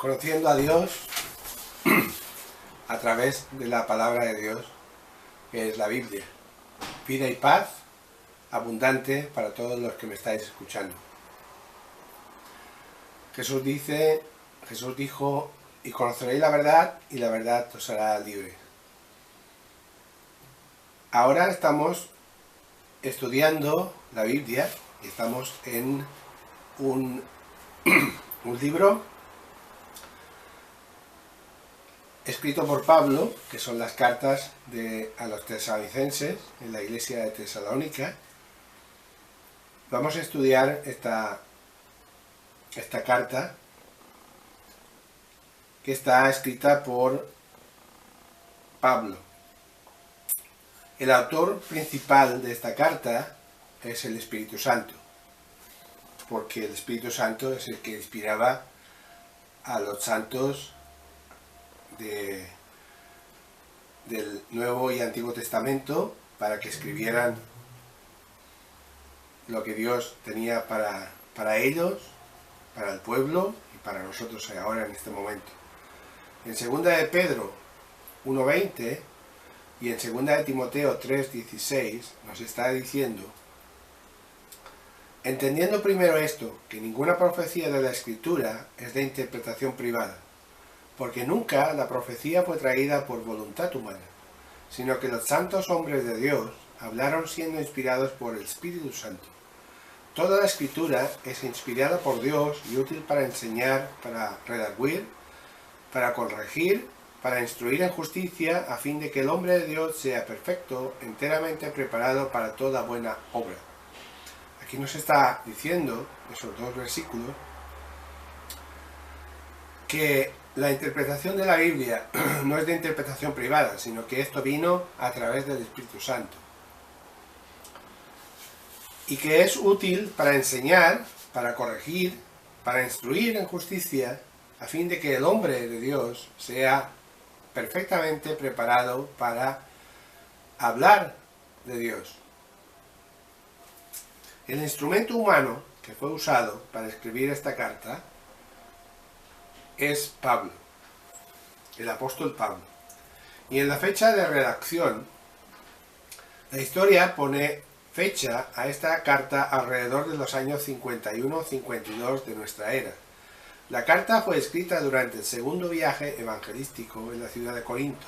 conociendo a Dios a través de la palabra de Dios, que es la Biblia. Vida y paz abundante para todos los que me estáis escuchando. Jesús dijo, y conoceréis la verdad, y la verdad os hará libre. Ahora estamos estudiando la Biblia y estamos en un libro escrito por Pablo, que son las cartas a los tesalonicenses en la iglesia de Tesalónica. Vamos a estudiar esta carta, que está escrita por Pablo. El autor principal de esta carta es el Espíritu Santo, porque el Espíritu Santo es el que inspiraba a los santos del Nuevo y Antiguo Testamento para que escribieran lo que Dios tenía para ellos, para el pueblo y para nosotros ahora en este momento. En 2 de Pedro 1:20 y en 2 de Timoteo 3:16 nos está diciendo: entendiendo primero esto, que ninguna profecía de la Escritura es de interpretación privada, porque nunca la profecía fue traída por voluntad humana, sino que los santos hombres de Dios hablaron siendo inspirados por el Espíritu Santo. Toda la Escritura es inspirada por Dios y útil para enseñar, para redarguir, para corregir, para instruir en justicia, a fin de que el hombre de Dios sea perfecto, enteramente preparado para toda buena obra. Aquí nos está diciendo, esos dos versículos, que la interpretación de la Biblia no es de interpretación privada, sino que esto vino a través del Espíritu Santo. Y que es útil para enseñar, para corregir, para instruir en justicia, a fin de que el hombre de Dios sea perfectamente preparado para hablar de Dios. El instrumento humano que fue usado para escribir esta carta es Pablo, el apóstol Pablo. Y en la fecha de redacción, la historia pone fecha a esta carta alrededor de los años 51-52 de nuestra era. La carta fue escrita durante el segundo viaje evangelístico en la ciudad de Corinto,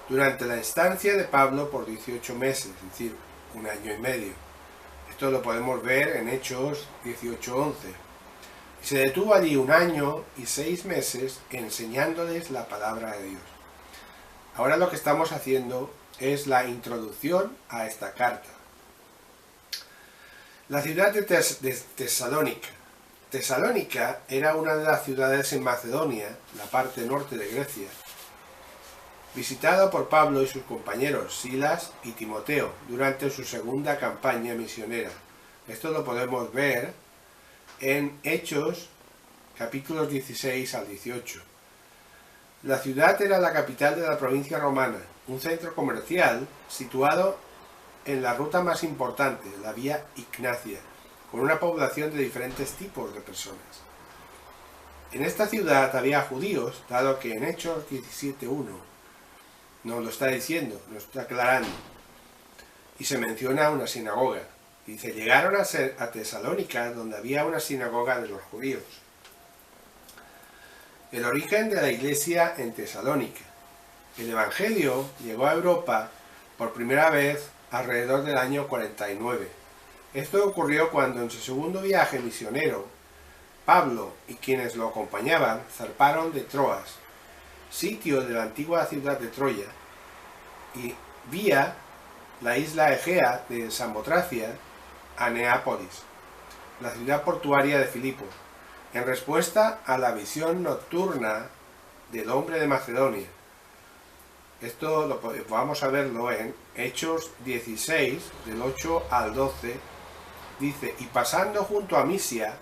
durante la estancia de Pablo por 18 meses, es decir, 1 año y medio. Esto lo podemos ver en Hechos 18:11. Y se detuvo allí 1 año y 6 meses enseñándoles la palabra de Dios. Ahora lo que estamos haciendo es la introducción a esta carta. La ciudad de Tesalónica. Tesalónica era una de las ciudades en Macedonia, la parte norte de Grecia, visitada por Pablo y sus compañeros Silas y Timoteo durante su segunda campaña misionera. Esto lo podemos ver en Hechos capítulos 16 al 18. La ciudad era la capital de la provincia romana, un centro comercial situado en la ruta más importante, la vía Ignacia, con una población de diferentes tipos de personas. En esta ciudad había judíos, dado que en Hechos 17:1 nos lo está diciendo, nos está aclarando, y se menciona una sinagoga. Dice, llegaron a Tesalónica, donde había una sinagoga de los judíos. El origen de la iglesia en Tesalónica. El Evangelio llegó a Europa por primera vez alrededor del año 49. Esto ocurrió cuando en su segundo viaje misionero, Pablo y quienes lo acompañaban zarparon de Troas, sitio de la antigua ciudad de Troya, y vía la isla Egea de Samotracia a Neápolis, la ciudad portuaria de Filipos, en respuesta a la visión nocturna del hombre de Macedonia. Esto vamos a verlo en Hechos 16, del 8 al 12, dice, y pasando junto a Misia,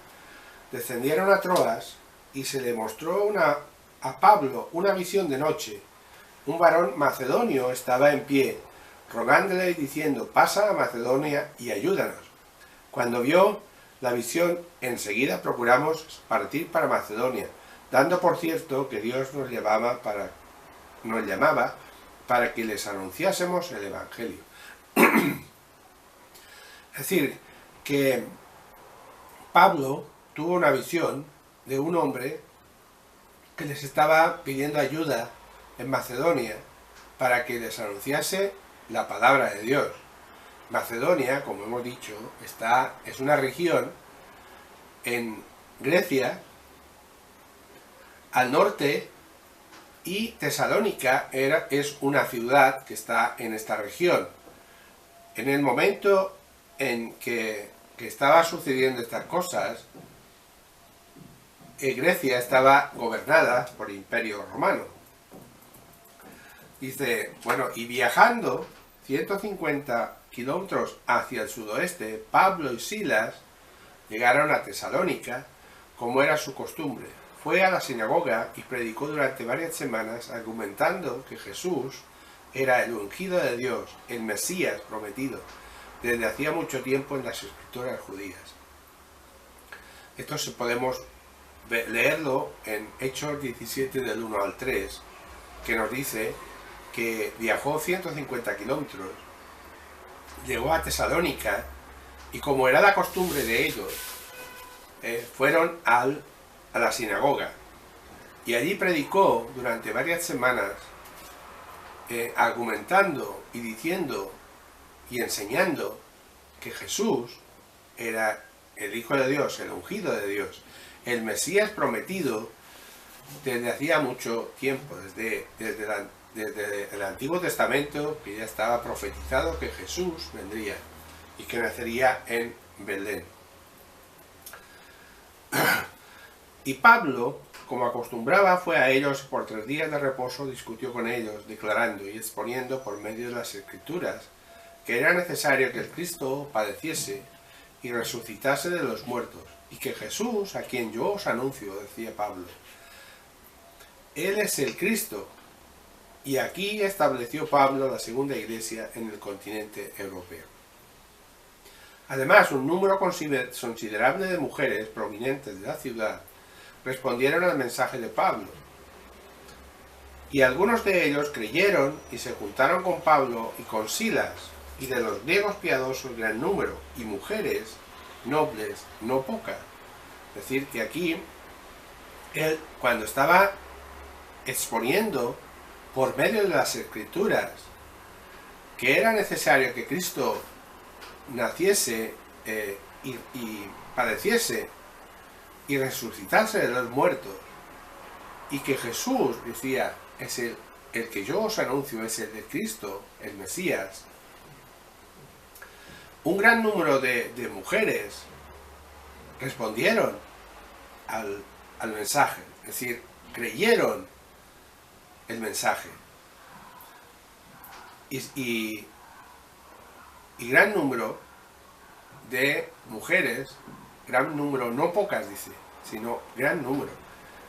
descendieron a Troas, y se le mostró a Pablo una visión de noche. Un varón macedonio estaba en pie, rogándole y diciendo, pasa a Macedonia y ayúdanos. Cuando vio la visión, enseguida procuramos partir para Macedonia, dando por cierto que Dios nos llamaba para que les anunciásemos el Evangelio. Es decir, que Pablo tuvo una visión de un hombre que les estaba pidiendo ayuda en Macedonia para que les anunciase la palabra de Dios. Macedonia, como hemos dicho, es una región en Grecia, al norte, y Tesalónica es una ciudad que está en esta región. En el momento en que estaba sucediendo estas cosas, Grecia estaba gobernada por el Imperio Romano. Dice, bueno, y viajando 150 kilómetros hacia el sudoeste, Pablo y Silas llegaron a Tesalónica, como era su costumbre. Fue a la sinagoga y predicó durante varias semanas, argumentando que Jesús era el ungido de Dios, el Mesías prometido, desde hacía mucho tiempo en las escrituras judías. Esto podemos leerlo en Hechos 17 del 1 al 3, que nos dice que viajó 150 kilómetros, llegó a Tesalónica y, como era la costumbre de ellos, fueron a la sinagoga y allí predicó durante varias semanas, argumentando y diciendo y enseñando que Jesús era el Hijo de Dios, el ungido de Dios, el Mesías prometido desde hacía mucho tiempo, desde el Antiguo Testamento, que ya estaba profetizado que Jesús vendría y que nacería en Belén. Y Pablo, como acostumbraba, fue a ellos por 3 días de reposo, discutió con ellos, declarando y exponiendo por medio de las Escrituras que era necesario que el Cristo padeciese y resucitase de los muertos, y que Jesús, a quien yo os anuncio, decía Pablo, Él es el Cristo. Y aquí estableció Pablo la segunda iglesia en el continente europeo. Además, un número considerable de mujeres provenientes de la ciudad respondieron al mensaje de Pablo. Y algunos de ellos creyeron y se juntaron con Pablo y con Silas, y de los griegos piadosos gran número, y mujeres nobles no pocas. Es decir, que aquí, él, cuando estaba exponiendo por medio de las Escrituras que era necesario que Cristo naciese y padeciese y resucitase de los muertos, y que Jesús, decía, es el que yo os anuncio, es el de Cristo, el Mesías, un gran número de mujeres respondieron al mensaje, es decir, creyeron el mensaje, y gran número de mujeres, gran número, no pocas dice, sino gran número.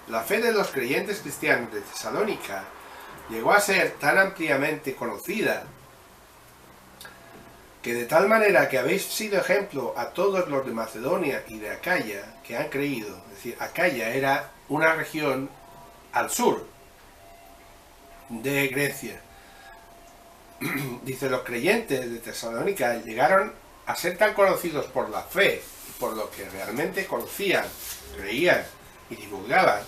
La fe de los creyentes cristianos de Tesalónica llegó a ser tan ampliamente conocida que de tal manera que habéis sido ejemplo a todos los de Macedonia y de Acaya que han creído. Es decir, Acaya era una región al sur de Grecia. Dice, los creyentes de Tesalónica llegaron a ser tan conocidos por la fe y por lo que realmente conocían, creían y divulgaban.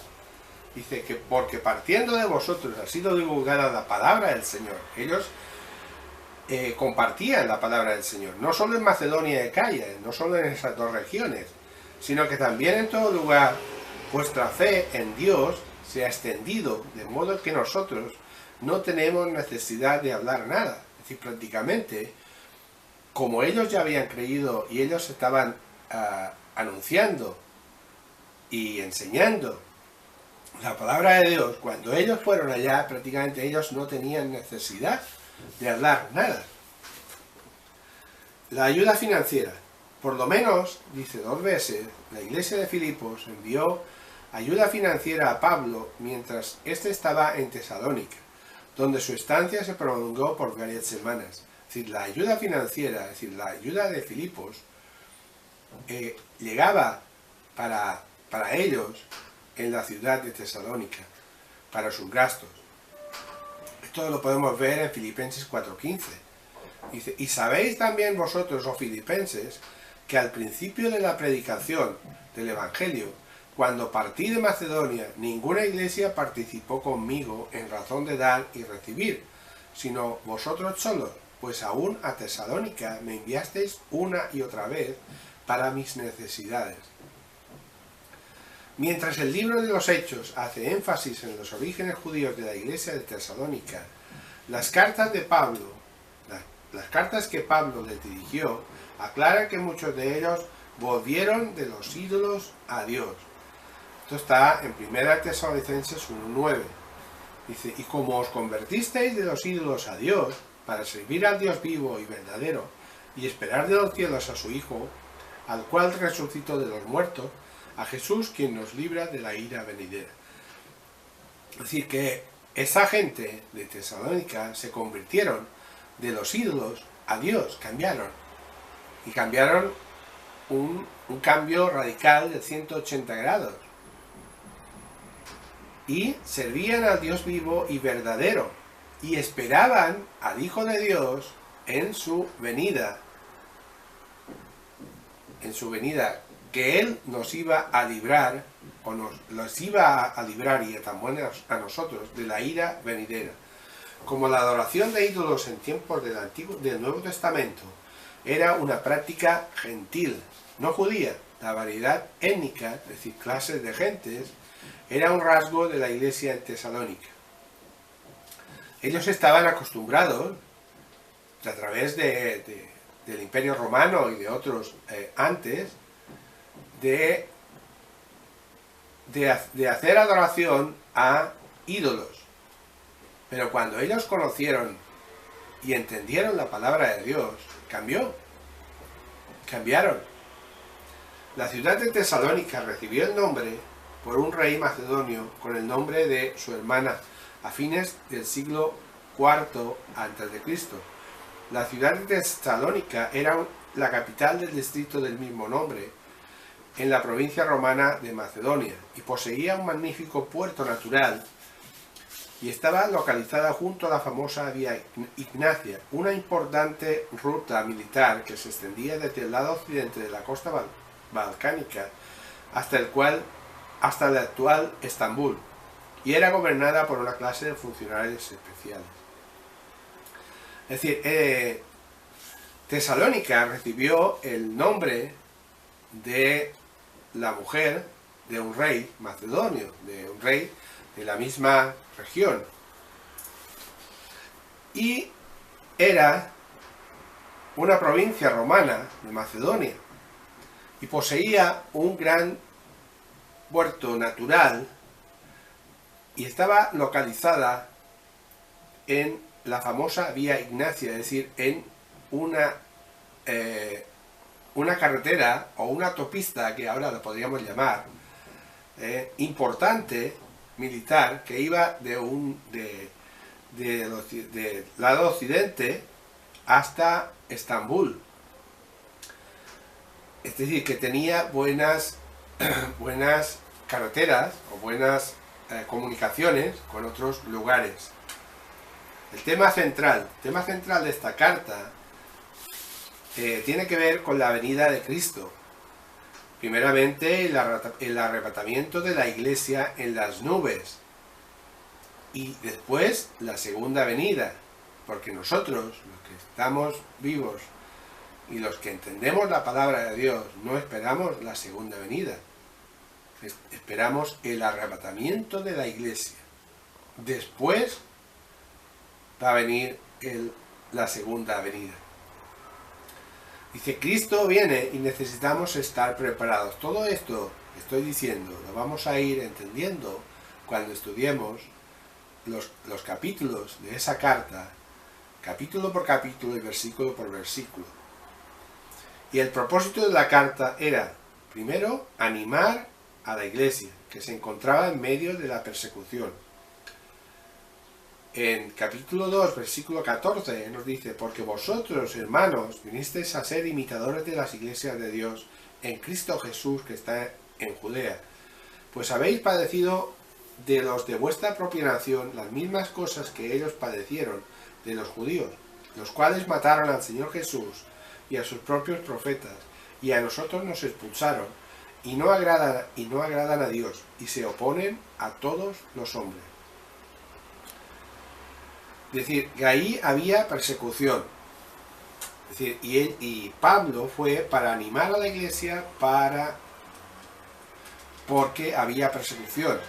Dice que porque partiendo de vosotros ha sido divulgada la palabra del Señor. Ellos compartían la palabra del Señor, no solo en Macedonia y Acaya, no solo en esas 2 regiones, sino que también en todo lugar vuestra fe en Dios se ha extendido, de modo que nosotros no tenemos necesidad de hablar nada. Es decir, prácticamente, como ellos ya habían creído y ellos estaban anunciando y enseñando la palabra de Dios, cuando ellos fueron allá, prácticamente ellos no tenían necesidad de hablar nada. La ayuda financiera. Por lo menos, dice 2 veces, la iglesia de Filipos envió ayuda financiera a Pablo mientras éste estaba en Tesalónica, donde su estancia se prolongó por varias semanas. Es decir, la ayuda financiera, es decir, la ayuda de Filipos, llegaba para ellos en la ciudad de Tesalónica para sus gastos. Esto lo podemos ver en Filipenses 4:15. Dice, y sabéis también vosotros, oh filipenses, que al principio de la predicación del Evangelio, cuando partí de Macedonia, ninguna iglesia participó conmigo en razón de dar y recibir, sino vosotros solos, pues aún a Tesalónica me enviasteis una y otra vez para mis necesidades. Mientras el libro de los Hechos hace énfasis en los orígenes judíos de la iglesia de Tesalónica, las cartas que Pablo les dirigió aclaran que muchos de ellos volvieron de los ídolos a Dios. Esto está en 1 Tesalonicenses 1:9. Dice, y como os convertisteis de los ídolos a Dios, para servir al Dios vivo y verdadero, y esperar de los cielos a su Hijo, al cual resucitó de los muertos, a Jesús, quien nos libra de la ira venidera. Es decir, que esa gente de Tesalónica se convirtieron de los ídolos a Dios, cambiaron. Y cambiaron un cambio radical de 180 grados. Y servían al Dios vivo y verdadero. Y esperaban al Hijo de Dios en su venida. En su venida, que Él nos iba a librar, o los iba a librar y también a nosotros, de la ira venidera. Como la adoración de ídolos en tiempos del Nuevo Testamento era una práctica gentil, no judía, la variedad étnica, es decir, clases de gentes, era un rasgo de la iglesia en Tesalónica. Ellos estaban acostumbrados, a través del Imperio Romano y de otros antes, de hacer adoración a ídolos. Pero cuando ellos conocieron y entendieron la palabra de Dios, cambiaron. La ciudad de Tesalónica recibió el nombre por un rey macedonio con el nombre de su hermana a fines del siglo IV a.C. La ciudad de Tesalónica era la capital del distrito del mismo nombre en la provincia romana de Macedonia y poseía un magnífico puerto natural y estaba localizada junto a la famosa Vía Ignacia, una importante ruta militar que se extendía desde el lado occidente de la costa balcánica hasta el actual Estambul, y era gobernada por una clase de funcionarios especiales. Es decir, Tesalónica recibió el nombre de la mujer de un rey macedonio, de un rey de la misma región, y era una provincia romana de Macedonia y poseía un gran puerto natural y estaba localizada en la famosa Vía Ignacia, es decir, en una carretera o una autopista, que ahora lo podríamos llamar, importante, militar, que iba del lado occidente hasta Estambul. Es decir, que tenía buenas carreteras o buenas comunicaciones con otros lugares. El tema central de esta carta tiene que ver con la venida de Cristo. Primeramente, el arrebatamiento de la iglesia en las nubes. Y después, la segunda venida. Porque nosotros, los que estamos vivos y los que entendemos la palabra de Dios, no esperamos la segunda venida. Esperamos el arrebatamiento de la iglesia. Después va a venir la segunda venida. Dice, Cristo viene y necesitamos estar preparados. Todo esto que estoy diciendo lo vamos a ir entendiendo cuando estudiemos los capítulos de esa carta, capítulo por capítulo y versículo por versículo. Y el propósito de la carta era, primero, animar a la iglesia, que se encontraba en medio de la persecución. En capítulo 2, versículo 14, nos dice, porque vosotros, hermanos, vinisteis a ser imitadores de las iglesias de Dios en Cristo Jesús, que está en Judea. pues habéis padecido de los de vuestra propia nación las mismas cosas que ellos padecieron de los judíos, los cuales mataron al Señor Jesús y a sus propios profetas, y a nosotros nos expulsaron, y no agradan a Dios, y se oponen a todos los hombres. Es decir, que ahí había persecución. Es decir, y Pablo fue para animar a la iglesia porque había persecución.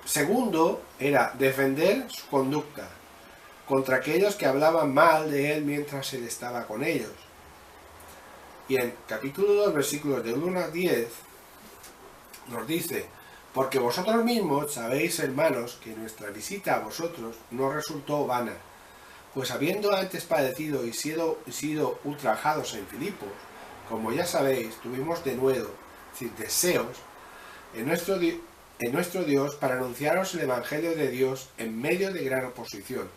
Segundo, era defender su conducta contra aquellos que hablaban mal de él mientras él estaba con ellos. Y en capítulo 2, versículos de 1 a 10, nos dice: porque vosotros mismos sabéis, hermanos, que nuestra visita a vosotros no resultó vana, pues habiendo antes padecido y sido ultrajados en Filipos, como ya sabéis, tuvimos denuedo, es decir, deseos, en nuestro Dios para anunciaros el Evangelio de Dios en medio de gran oposición,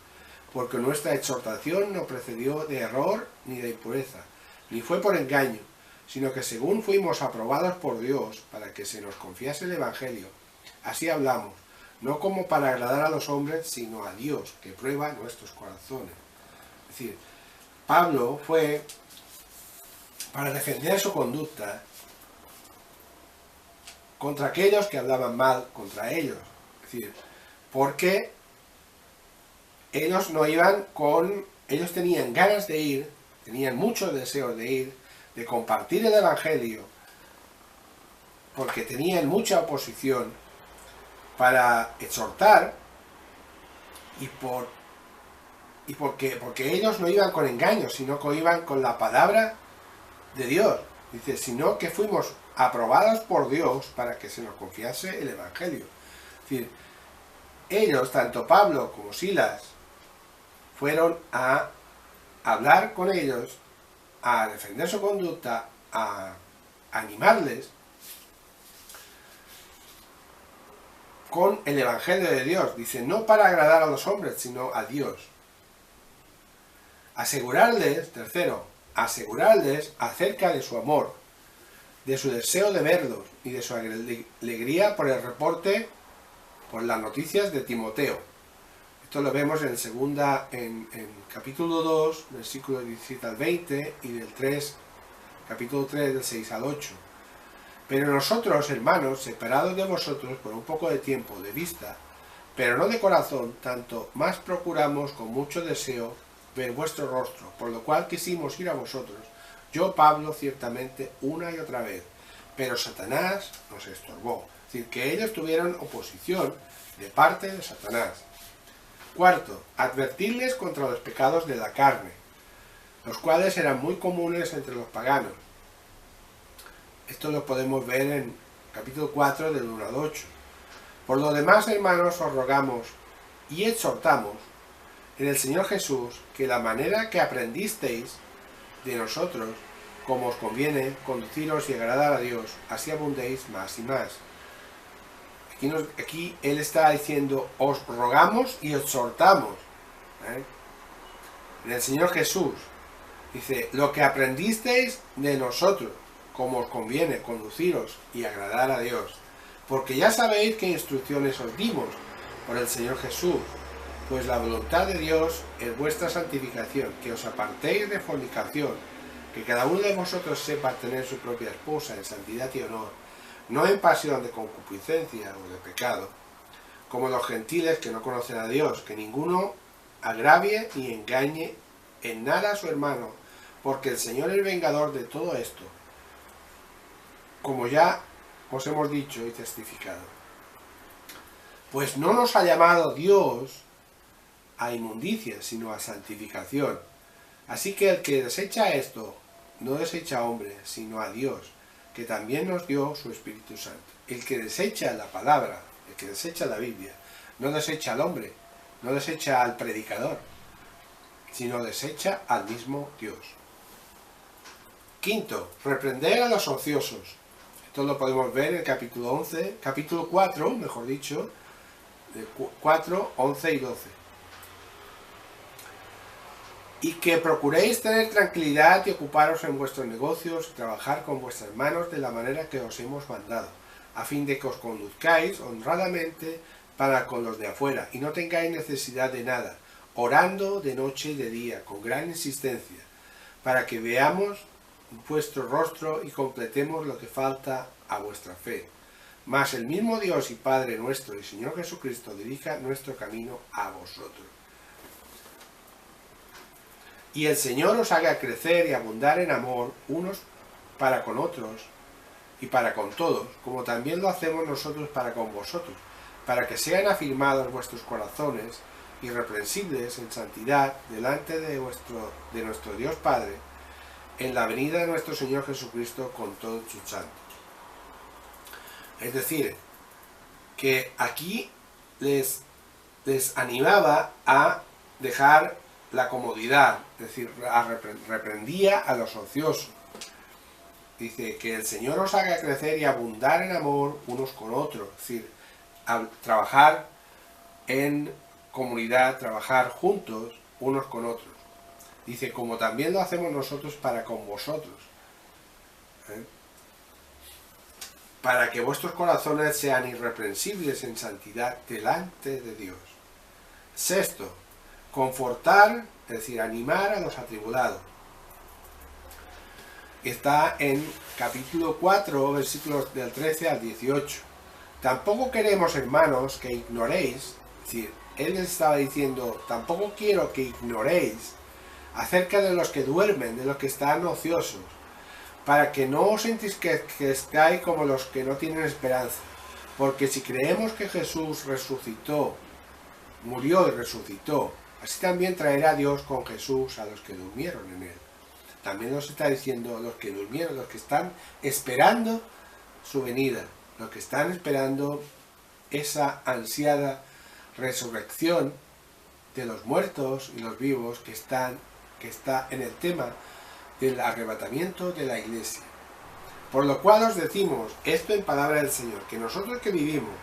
porque nuestra exhortación no precedió de error ni de impureza, ni fue por engaño, sino que según fuimos aprobados por Dios para que se nos confiase el Evangelio, así hablamos, no como para agradar a los hombres, sino a Dios, que prueba nuestros corazones. Es decir, Pablo fue para defender su conducta contra aquellos que hablaban mal contra ellos. Es decir, porque ellos no iban ellos tenían ganas de ir, tenían muchos deseos de ir, de compartir el Evangelio, porque tenían mucha oposición para exhortar, porque ellos no iban con engaños, sino que iban con la palabra de Dios. Dice, sino que fuimos aprobados por Dios para que se nos confiase el Evangelio. Es decir, ellos, tanto Pablo como Silas, fueron a hablar con ellos, a defender su conducta, a animarles con el Evangelio de Dios. Dice, no para agradar a los hombres, sino a Dios. Asegurarles, tercero, asegurarles acerca de su amor, de su deseo de verlos y de su alegría por el reporte, por las noticias de Timoteo. Esto lo vemos en capítulo 2, versículos 17 al 20 y capítulo 3, del 6 al 8. Pero nosotros, hermanos, separados de vosotros por un poco de tiempo de vista, pero no de corazón, tanto más procuramos con mucho deseo ver vuestro rostro, por lo cual quisimos ir a vosotros, yo, Pablo, ciertamente una y otra vez, pero Satanás nos estorbó. Es decir, que ellos tuvieron oposición de parte de Satanás. Cuarto, advertirles contra los pecados de la carne, los cuales eran muy comunes entre los paganos. Esto lo podemos ver en capítulo 4, del 1 al 8. Por lo demás, hermanos, os rogamos y exhortamos en el Señor Jesús que la manera que aprendisteis de nosotros, como os conviene, conduciros y agradar a Dios, así abundéis más y más. Aquí él está diciendo, os rogamos y exhortamos, en el Señor Jesús. Dice, lo que aprendisteis de nosotros, como os conviene, conduciros y agradar a Dios. Porque ya sabéis qué instrucciones os dimos por el Señor Jesús, pues la voluntad de Dios es vuestra santificación, que os apartéis de fornicación, que cada uno de vosotros sepa tener su propia esposa en santidad y honor, no en pasión de concupiscencia o de pecado, como los gentiles que no conocen a Dios, que ninguno agravie ni engañe en nada a su hermano, porque el Señor es vengador de todo esto, como ya os hemos dicho y testificado. Pues no nos ha llamado Dios a inmundicia, sino a santificación. Así que el que desecha esto, no desecha a hombre, sino a Dios, que también nos dio su Espíritu Santo. El que desecha la palabra, el que desecha la Biblia, no desecha al hombre, no desecha al predicador, sino desecha al mismo Dios. Quinto, reprender a los ociosos. Esto lo podemos ver en el capítulo 4, mejor dicho, de 4, 11 y 12. Y que procuréis tener tranquilidad y ocuparos en vuestros negocios y trabajar con vuestras manos de la manera que os hemos mandado, a fin de que os conduzcáis honradamente para con los de afuera, y no tengáis necesidad de nada, orando de noche y de día, con gran insistencia, para que veamos vuestro rostro y completemos lo que falta a vuestra fe. Mas el mismo Dios y Padre nuestro y Señor Jesucristo dirija nuestro camino a vosotros. Y el Señor os haga crecer y abundar en amor unos para con otros y para con todos, como también lo hacemos nosotros para con vosotros, para que sean afirmados vuestros corazones irreprensibles en santidad delante de nuestro Dios Padre, en la venida de nuestro Señor Jesucristo con todos sus santos. Es decir, que aquí les animaba a dejar la comodidad, es decir, reprendía a los ociosos. Dice que el Señor os haga crecer y abundar en amor unos con otros, es decir, trabajar en comunidad, trabajar juntos unos con otros. Dice, como también lo hacemos nosotros para con vosotros. Para que vuestros corazones sean irreprensibles en santidad delante de Dios. Sexto, confortar, es decir, animar a los atribulados. Está en capítulo 4, versículos del 13 al 18. Tampoco queremos, hermanos, que ignoréis, es decir, él les estaba diciendo, tampoco quiero que ignoréis acerca de los que duermen, de los que están ociosos, para que no os entristezcáis como los que no tienen esperanza. Porque si creemos que Jesús resucitó, murió y resucitó, así también traerá Dios con Jesús a los que durmieron en él. También nos está diciendo los que durmieron, los que están esperando su venida, los que están esperando esa ansiada resurrección de los muertos y los vivos que está en el tema del arrebatamiento de la iglesia. Por lo cual os decimos esto en palabra del Señor, que nosotros que vivimos,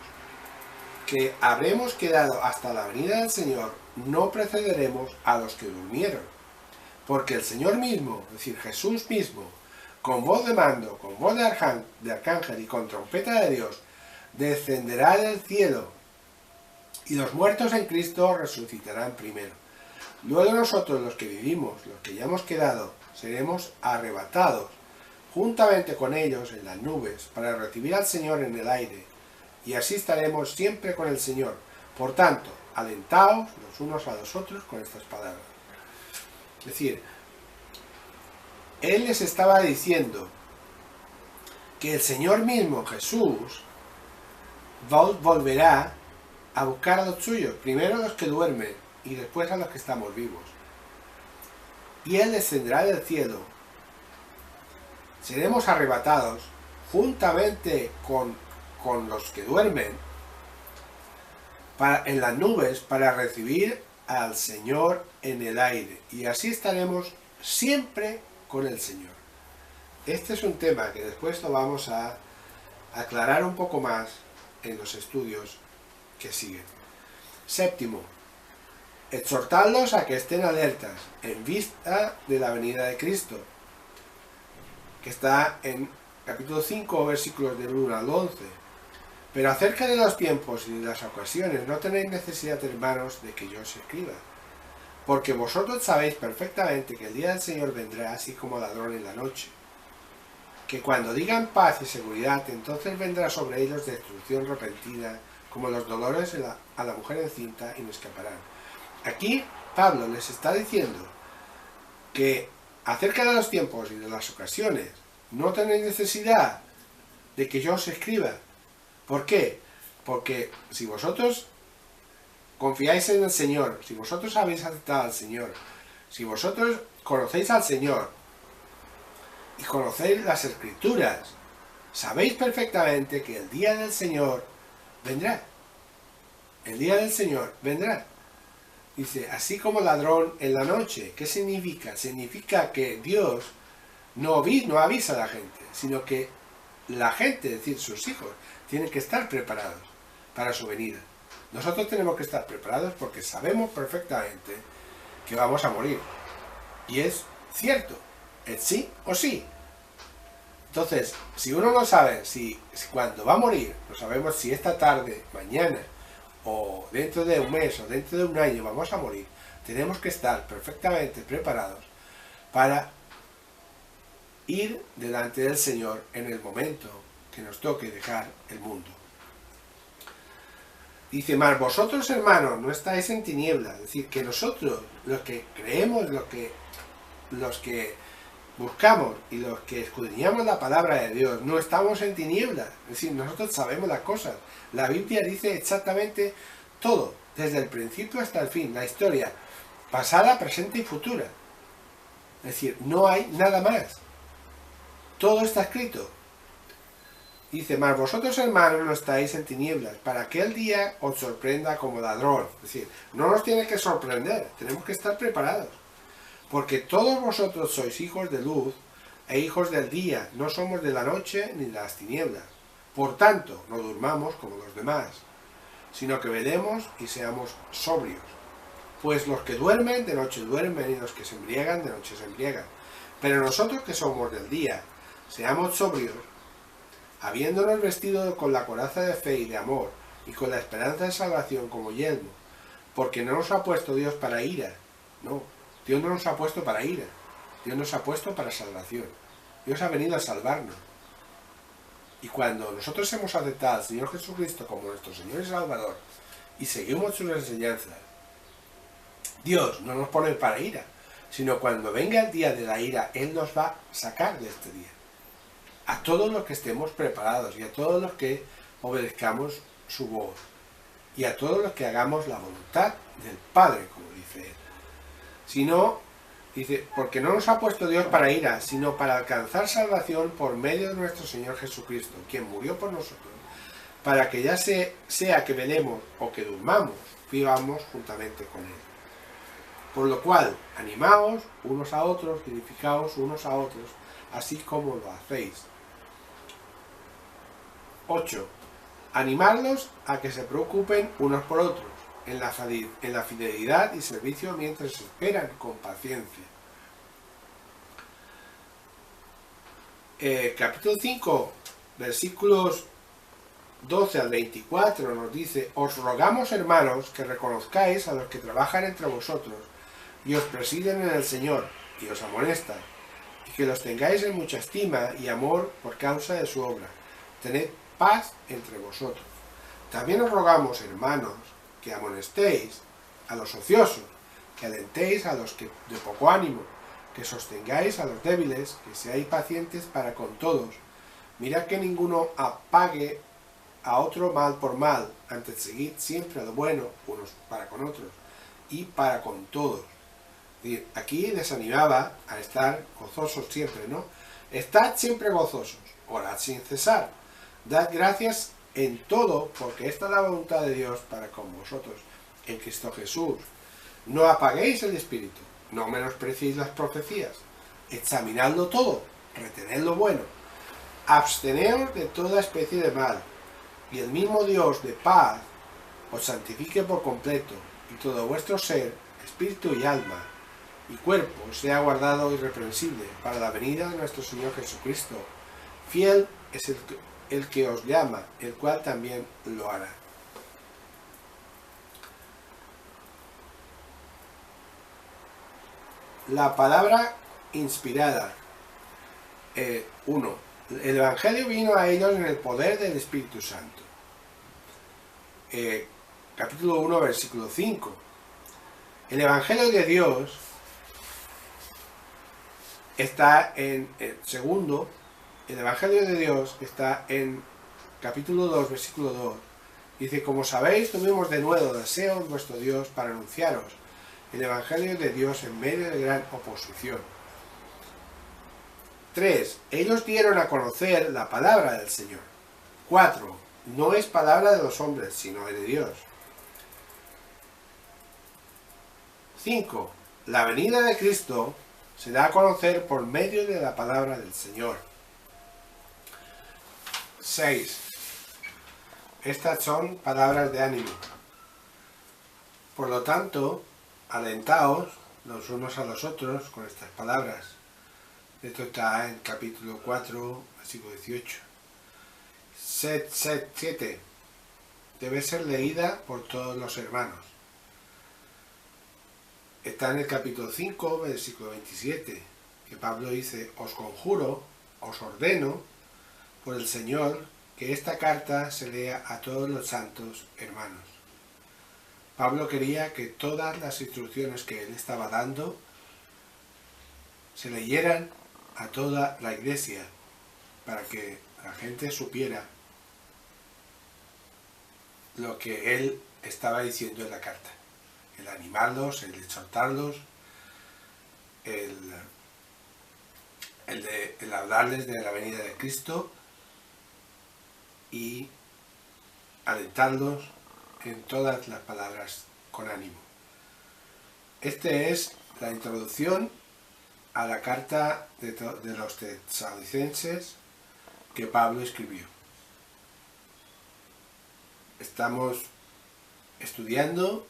que habremos quedado hasta la venida del Señor, no precederemos a los que durmieron. Porque el Señor mismo, es decir, Jesús mismo, con voz de mando, con voz de arcángel y con trompeta de Dios, descenderá del cielo, y los muertos en Cristo resucitarán primero. Luego nosotros, los que vivimos, los que ya hemos quedado, seremos arrebatados juntamente con ellos en las nubes para recibir al Señor en el aire, y así estaremos siempre con el Señor. Por tanto, alentaos los unos a los otros con estas palabras. Es decir, él les estaba diciendo que el Señor mismo, Jesús, volverá a buscar a los suyos, primero a los que duermen y después a los que estamos vivos. Y él descenderá del cielo. Seremos arrebatados juntamente con los que duermen en las nubes para recibir al Señor en el aire. Y así estaremos siempre con el Señor. Este es un tema que después lo vamos a aclarar un poco más en los estudios que siguen. Séptimo, exhortadlos a que estén alertas en vista de la venida de Cristo, que está en capítulo 5, versículos del 1 al 11. Pero acerca de los tiempos y de las ocasiones no tenéis necesidad, hermanos, de que yo os escriba, porque vosotros sabéis perfectamente que el día del Señor vendrá así como ladrón en la noche, que cuando digan paz y seguridad, entonces vendrá sobre ellos destrucción repentina, como los dolores a la mujer encinta, y no escaparán. Aquí Pablo les está diciendo que acerca de los tiempos y de las ocasiones no tenéis necesidad de que yo os escriba. ¿Por qué? Porque si vosotros confiáis en el Señor, si vosotros habéis aceptado al Señor, si vosotros conocéis al Señor y conocéis las Escrituras, sabéis perfectamente que el día del Señor vendrá. El día del Señor vendrá. Dice, así como ladrón en la noche. ¿Qué significa? Significa que Dios no avisa a la gente, sino que la gente, es decir, sus hijos, tienen que estar preparados para su venida. Nosotros tenemos que estar preparados porque sabemos perfectamente que vamos a morir. Y es cierto, es sí o sí. Entonces, si uno no sabe si cuando va a morir, no sabemos si esta tarde, mañana, o dentro de un mes, o dentro de un año vamos a morir, tenemos que estar perfectamente preparados para ir delante del Señor en el momento que nos toque dejar el mundo. Dice, mas vosotros, hermanos, no estáis en tinieblas. Es decir, que nosotros, los que creemos, los que buscamos y los que escudriñamos la palabra de Dios, no estamos en tinieblas. Es decir, nosotros sabemos las cosas. La Biblia dice exactamente todo, desde el principio hasta el fin, la historia, pasada, presente y futura. Es decir, no hay nada más. Todo está escrito. Dice, mas vosotros, hermanos, no estáis en tinieblas, para que el día os sorprenda como ladrón. Es decir, no nos tiene que sorprender, tenemos que estar preparados. Porque todos vosotros sois hijos de luz e hijos del día, no somos de la noche ni de las tinieblas. Por tanto, no durmamos como los demás, sino que velemos y seamos sobrios. Pues los que duermen, de noche duermen, y los que se embriagan, de noche se embriagan. Pero nosotros que somos del día, seamos sobrios, habiéndonos vestido con la coraza de fe y de amor, y con la esperanza de salvación como yelmo, porque no nos ha puesto Dios para ira, no, Dios no nos ha puesto para ira, Dios nos ha puesto para salvación. Dios ha venido a salvarnos. Y cuando nosotros hemos aceptado al Señor Jesucristo como nuestro Señor y Salvador, y seguimos sus enseñanzas, Dios no nos pone para ira, sino cuando venga el día de la ira, Él nos va a sacar de este día. A todos los que estemos preparados y a todos los que obedezcamos su voz y a todos los que hagamos la voluntad del Padre, como dice Él. Si no, dice, porque no nos ha puesto Dios para ira, sino para alcanzar salvación por medio de nuestro Señor Jesucristo, quien murió por nosotros, para que ya sea que velemos o que durmamos, vivamos juntamente con Él. Por lo cual, animaos unos a otros, edificaos unos a otros, así como lo hacéis. 8. Animarlos a que se preocupen unos por otros, en la fidelidad y servicio mientras esperan con paciencia. Capítulo 5, versículos 12 al 24 nos dice, os rogamos, hermanos, que reconozcáis a los que trabajan entre vosotros y os presiden en el Señor y os amonestan, y que los tengáis en mucha estima y amor por causa de su obra. Tened paz entre vosotros. También os rogamos, hermanos, que amonestéis a los ociosos, que alentéis a los que de poco ánimo, que sostengáis a los débiles, que seáis pacientes para con todos. Mirad que ninguno apague a otro mal por mal, antes seguid siempre lo bueno unos para con otros y para con todos. Aquí les animaba a estar gozosos siempre, ¿no? Estad siempre gozosos, orad sin cesar, dad gracias en todo, porque esta es la voluntad de Dios para con vosotros, en Cristo Jesús. No apaguéis el espíritu, no menospreciéis las profecías, examinadlo todo, retened lo bueno, absteneos de toda especie de mal, y el mismo Dios de paz os santifique por completo, y todo vuestro ser, espíritu y alma, y cuerpo sea guardado irreprensible para la venida de nuestro Señor Jesucristo. Fiel es el que os llama, el cual también lo hará. La palabra inspirada. 1. El Evangelio vino a ellos en el poder del Espíritu Santo. Capítulo 1, versículo 5. El Evangelio de Dios está en el segundo. El Evangelio de Dios está en capítulo 2, versículo 2. Dice, como sabéis, tuvimos de nuevo deseo en vuestro Dios para anunciaros el Evangelio de Dios en medio de gran oposición. 3. Ellos dieron a conocer la palabra del Señor. 4. No es palabra de los hombres, sino de Dios. 5. La venida de Cristo se da a conocer por medio de la palabra del Señor. 6. Estas son palabras de ánimo. Por lo tanto, alentaos los unos a los otros con estas palabras. Esto está en capítulo 4, versículo 18. 7. Debe ser leída por todos los hermanos. Está en el capítulo 5, versículo 27, que Pablo dice: os conjuro, os ordeno, por el Señor, que esta carta se lea a todos los santos hermanos. Pablo quería que todas las instrucciones que él estaba dando se leyeran a toda la iglesia, para que la gente supiera lo que él estaba diciendo en la carta. El animarlos, el exhortarlos, el hablarles de la venida de Cristo y alentarlos en todas las palabras con ánimo. Esta es la introducción a la carta de los tesalonicenses que Pablo escribió. Estamos estudiando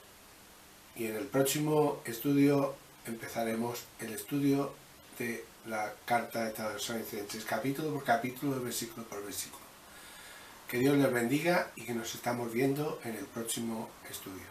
y en el próximo estudio empezaremos el estudio de la carta de Tesalonicenses, capítulo por capítulo, versículo por versículo. Que Dios les bendiga y que nos estamos viendo en el próximo estudio.